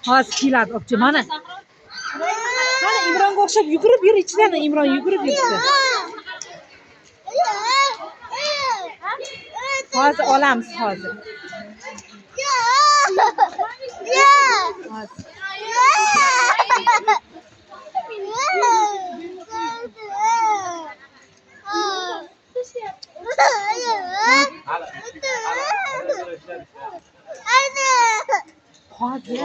Hozir keladi, obchi, mana. Mana Imronga o'xshab yugurib yur, ichidan Imron yugurib yuribdi. Hozir olamiz, hozir. Hozir. Hozir.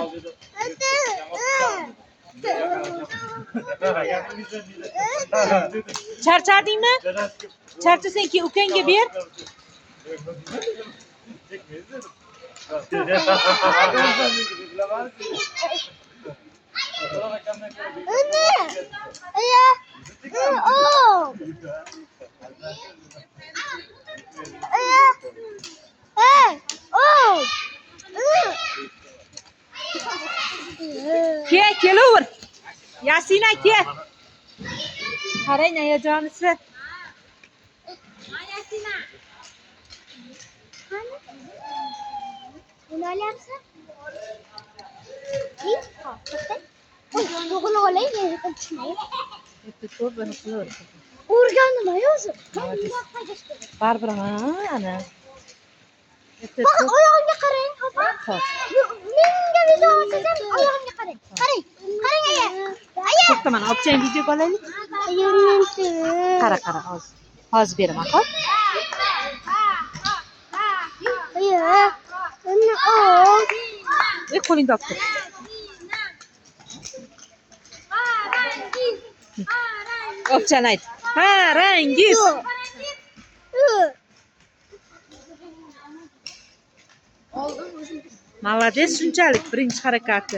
Charchadingmi? Charchasang ki ukangga ber. Kelaver. Yasina ke. Qarang, hayajonisi. Yasina. Buni olyapsan? Bug'uni olay, Ko'p buni qilaver. o'rgandim o'zi. Baribir ana. Bak oyog'imga qarang, opa. Menga video olsam oyog'imga qarang. Qarang. Qarang aya. To'xta, mana obchang video olaylik. Qara, hozir. Hozir beraman, xo'p? Qo'lingda olib tur. Obchan ayt. Parangiz. Молодец, shunchalik birinchi harakati.